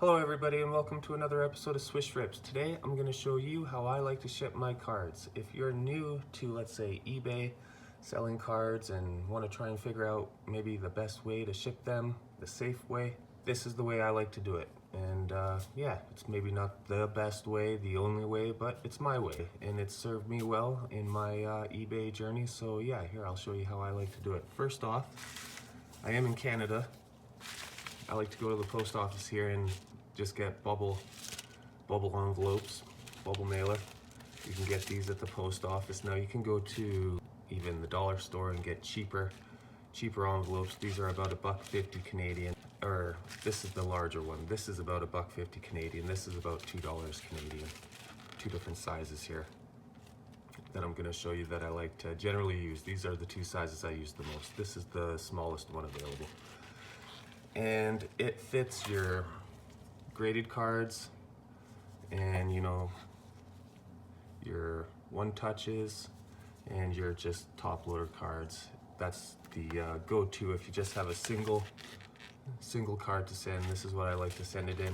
Hello everybody and welcome to another episode of Swish Rips. Today I'm going to show you how I like to ship my cards. If you're new to, let's say, eBay selling cards and want to try and figure out maybe the best way to ship them, the safe way, this is the way I like to do it. And yeah, it's maybe not the best way, the only way, but it's my way. And it's served me well in my eBay journey. So yeah, here I'll show you how I like to do it. First off, I am in Canada. I like to go to the post office here and just get bubble envelopes, bubble mailer. You can get these at the post office. Now you can go to even the dollar store and get cheaper envelopes. These are about $1.50 Canadian, or this is the larger one. This is about $1.50 Canadian. This is about $2 Canadian. Two different sizes here that I'm gonna show you that I like to generally use. These are the two sizes I use the most. This is the smallest one available. And it fits your graded cards and your one touches and your just top loader cards. That's the go-to if you just have a single card to send. This is what I like to send it in.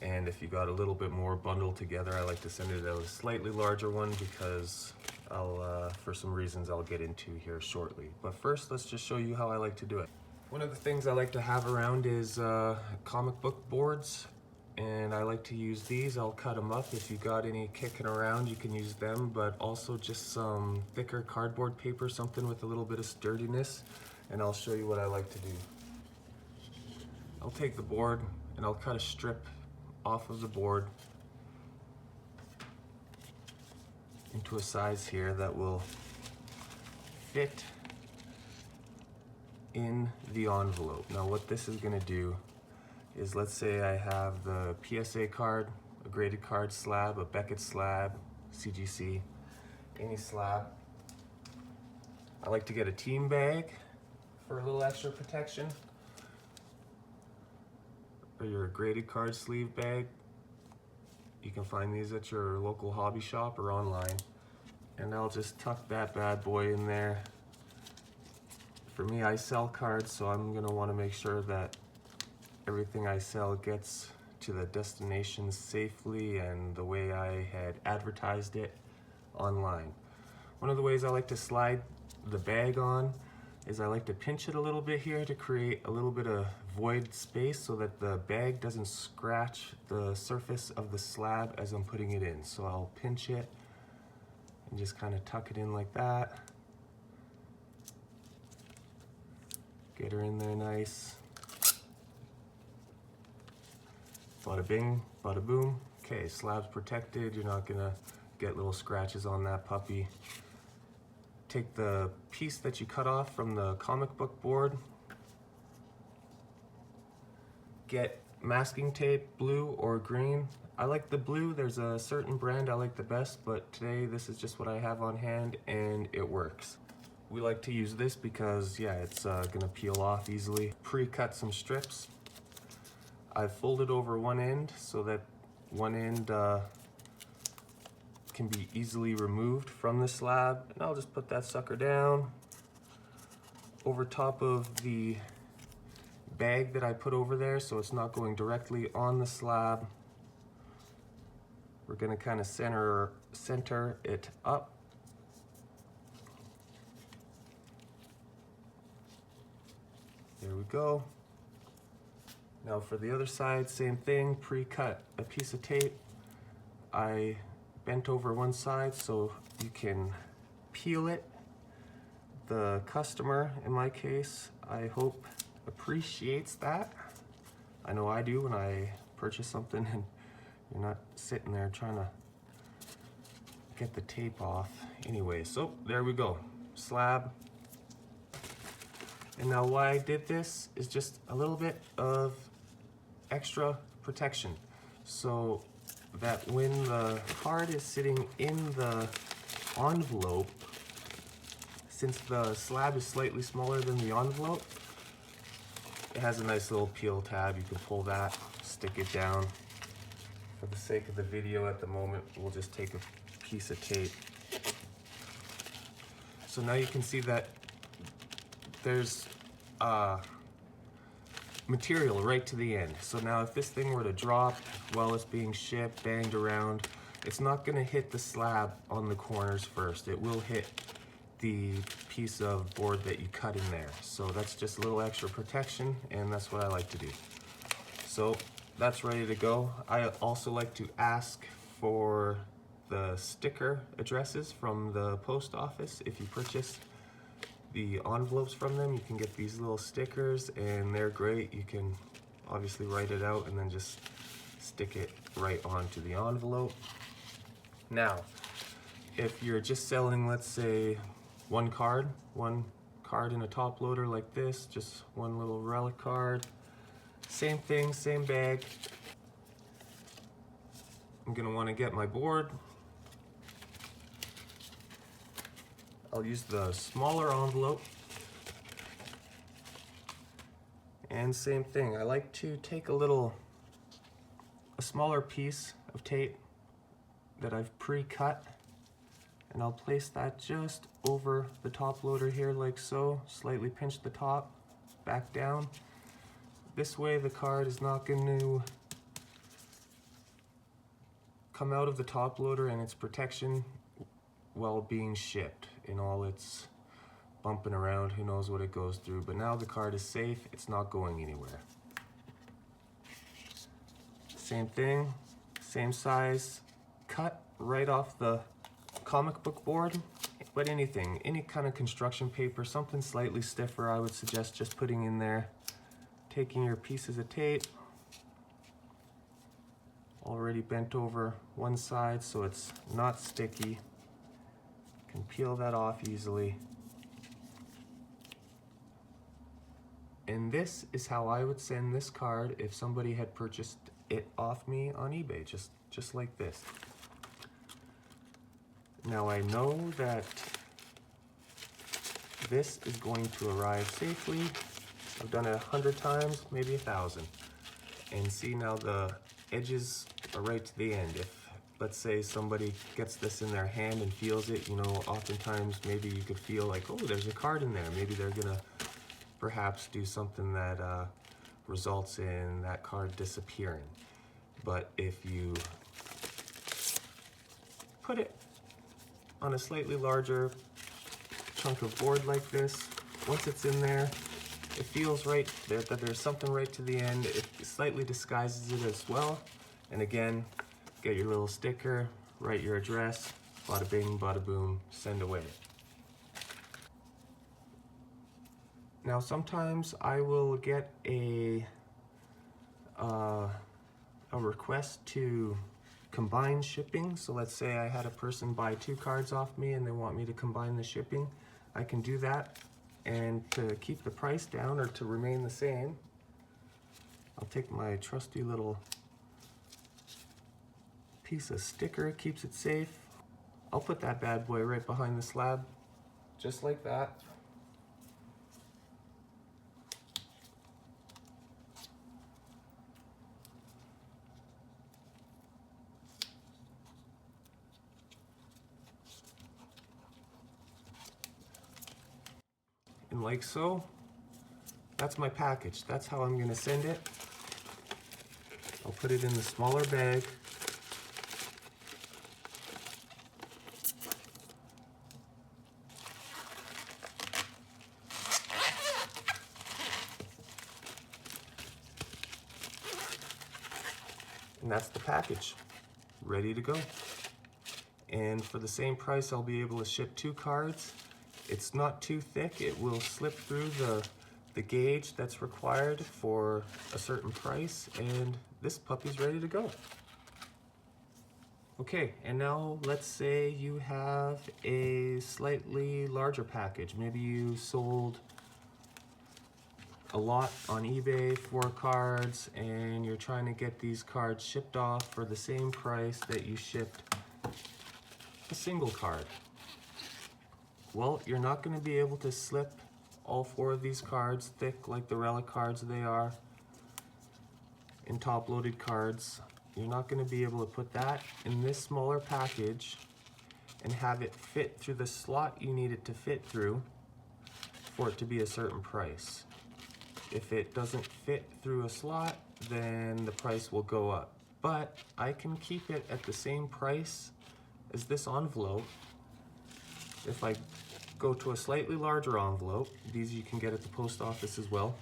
And if you got a little bit more bundled together, I like to send it a slightly larger one because I'll for some reasons I'll get into here shortly. But first, let's just show you how I like to do it. One of the things I like to have around is comic book boards, and I like to use these. I'll cut them up. If you got any kicking around, you can use them, but also just some thicker cardboard paper, something with a little bit of sturdiness, and I'll show you what I like to do. I'll take the board and I'll cut a strip off of the board into a size here that will fit in the envelope. Now what this is going to do is, let's say I have the PSA card, a graded card slab, a Beckett slab, CGC, any slab. I like to get a team bag for a little extra protection, or your graded card sleeve bag. You can find these at your local hobby shop or online. And I'll just tuck that bad boy in there. For me, I sell cards, so I'm gonna wanna make sure that everything I sell gets to the destination safely and the way I had advertised it online. One of the ways I like to slide the bag on is I like to pinch it a little bit here to create a little bit of void space so that the bag doesn't scratch the surface of the slab as I'm putting it in. So I'll pinch it and just kind of tuck it in like that. Get her in there nice. Bada bing, bada boom. Okay, slab's protected. You're not gonna get little scratches on that puppy. Take the piece that you cut off from the comic book board. Get masking tape, blue or green. I like the blue. There's a certain brand I like the best, but today this is just what I have on hand and it works. We like to use this because, yeah, it's gonna peel off easily. Pre-cut some strips. I've folded over one end so that one end can be easily removed from the slab. And I'll just put that sucker down over top of the bag that I put over there so it's not going directly on the slab. We're gonna kind of center it up. There we go. Now for the other side, same thing, pre-cut a piece of tape. I bent over one side so you can peel it. The customer, in my case, I hope appreciates that. I know I do when I purchase something and you're not sitting there trying to get the tape off. Anyway, so there we go, slab. And now why I did this is just a little bit of extra protection so that when the card is sitting in the envelope, since the slab is slightly smaller than the envelope, it has a nice little peel tab. You can pull that, stick it down. For the sake of the video at the moment, we'll just take a piece of tape. So now you can see that there's material right to the end. So now if this thing were to drop while it's being shipped, banged around, it's not gonna hit the slab on the corners first. It will hit the piece of board that you cut in there. So that's just a little extra protection, and that's what I like to do. So that's ready to go. I also like to ask for the sticker addresses from the post office. If you purchase the envelopes from them, you can get these little stickers, and they're great. You can obviously write it out and then just stick it right onto the envelope. Now, if you're just selling, let's say, one card in a top loader like this, just one little relic card, same thing, same bag. I'm gonna wanna get my board. I'll use the smaller envelope. And same thing, I like to take a smaller piece of tape that I've pre-cut, and I'll place that just over the top loader here like so, slightly pinch the top, back down. This way the card is not going to come out of the top loader and its protection while being shipped in all its bumping around, who knows what it goes through. But now the card is safe, it's not going anywhere. Same thing, same size, cut right off the comic book board, but anything, any kind of construction paper, something slightly stiffer, I would suggest just putting in there. Taking your pieces of tape, already bent over one side so it's not sticky. Can peel that off easily. And this is how I would send this card if somebody had purchased it off me on eBay, just like this. Now I know that this is going to arrive safely. I've done it 100 times, maybe 1,000. And see, now the edges are right to the end. If, let's say, somebody gets this in their hand and feels it, you know, oftentimes maybe you could feel like, oh, there's a card in there. Maybe they're gonna perhaps do something that results in that card disappearing. But if you put it on a slightly larger chunk of board like this, once it's in there, it feels right that there's something right to the end. It slightly disguises it as well. And again, get your little sticker, write your address, bada bing, bada boom, send away. Now sometimes I will get a request to combine shipping. So let's say I had a person buy 2 cards off me and they want me to combine the shipping. I can do that. And to keep the price down or to remain the same, I'll take my trusty little piece of sticker, it keeps it safe. I'll put that bad boy right behind the slab, just like that. And like so, that's my package. That's how I'm gonna send it. I'll put it in the smaller bag. And that's the package, ready to go. And for the same price, I'll be able to ship 2 cards. It's not too thick. It will slip through the gauge that's required for a certain price, and this puppy's ready to go. Okay, and now let's say you have a slightly larger package. Maybe you sold a lot on eBay, 4 cards, and you're trying to get these cards shipped off for the same price that you shipped a single card. Well, you're not going to be able to slip all 4 of these cards thick like the relic cards they are in top-loaded cards. You're not going to be able to put that in this smaller package and have it fit through the slot you need it to fit through for it to be a certain price. If it doesn't fit through a slot, then the price will go up. But I can keep it at the same price as this envelope. If I go to a slightly larger envelope, these you can get at the post office as well,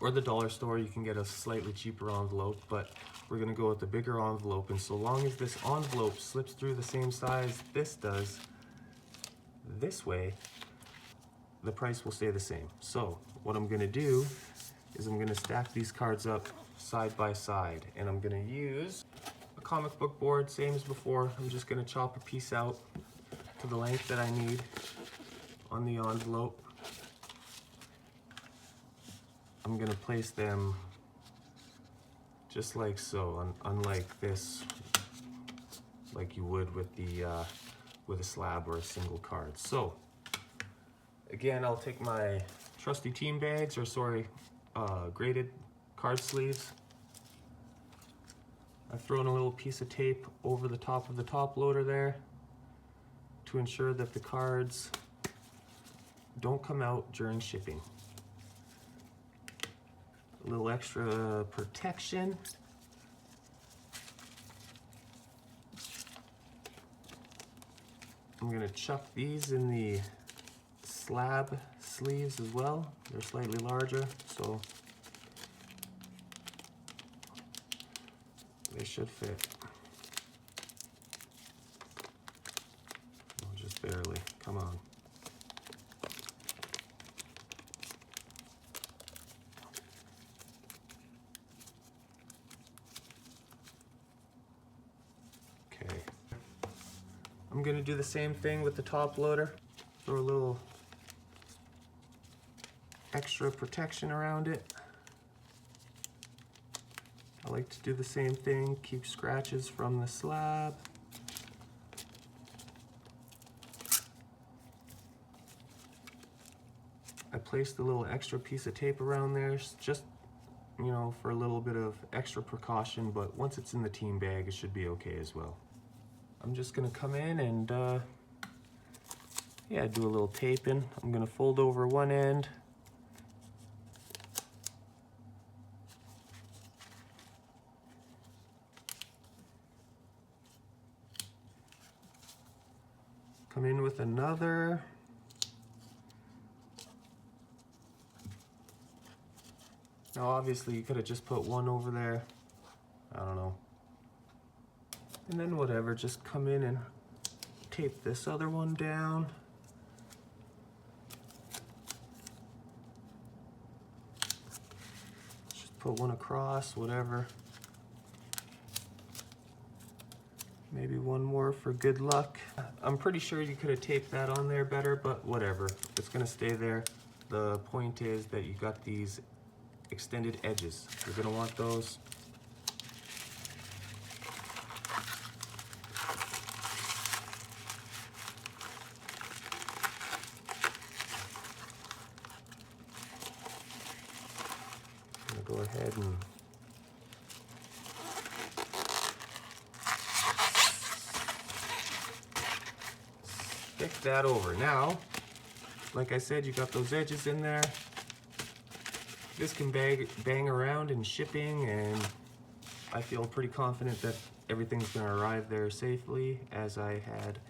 or the dollar store, you can get a slightly cheaper envelope, but we're gonna go with the bigger envelope, and so long as this envelope slips through the same size this does, this way, the price will stay the same. So what I'm gonna do is I'm gonna stack these cards up side by side, and I'm gonna use a comic book board, same as before. I'm just gonna chop a piece out to the length that I need on the envelope. I'm gonna place them just like so, unlike this, like you would with a slab or a single card. So again, I'll take my trusty team bags, or sorry, graded card sleeves. I've thrown a little piece of tape over the top of the top loader there to ensure that the cards don't come out during shipping. A little extra protection. I'm gonna chuck these in the slab sleeves as well. They're slightly larger, so they should fit. Oh, just barely, come on. I'm gonna do the same thing with the top loader. Throw a little extra protection around it. I like to do the same thing, keep scratches from the slab. I placed a little extra piece of tape around there, just, you know, for a little bit of extra precaution, but once it's in the team bag, it should be okay as well. I'm just gonna come in and yeah, do a little taping. I'm gonna fold over one end. Come in with another. Now obviously you could have just put one over there. I don't know. And then whatever, just come in and tape this other one down. Just put one across, whatever. Maybe one more for good luck. I'm pretty sure you could have taped that on there better, but whatever. It's gonna stay there. The point is that you got these extended edges. You're gonna want those. Go ahead and stick that over. Now, like I said, you got those edges in there. This can bang around in shipping, and I feel pretty confident that everything's gonna arrive there safely as I had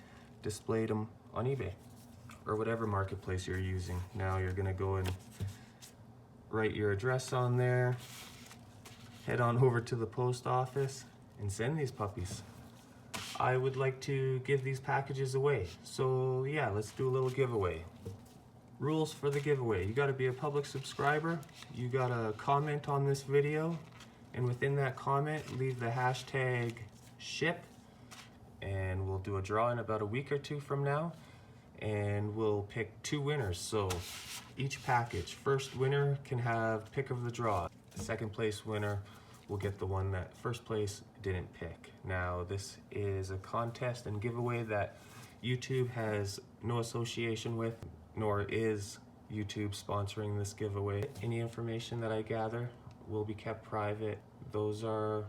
displayed them on eBay or whatever marketplace you're using. Now you're gonna go and write your address on there, head on over to the post office, and send these puppies. I would like to give these packages away. So yeah, let's do a little giveaway. Rules for the giveaway. You gotta be a public subscriber. You gotta comment on this video, and within that comment, leave the hashtag ship, and we'll do a draw in about a week or two from now, and we'll pick 2 winners. So each package, first winner can have pick of the draw. Second place winner will get the one that first place didn't pick. Now this is a contest and giveaway that YouTube has no association with, nor is YouTube sponsoring this giveaway. Any information that I gather will be kept private. Those are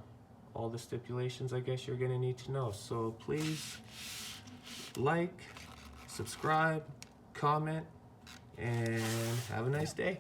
all the stipulations I guess you're gonna need to know. So please like, subscribe, comment, and have a nice day.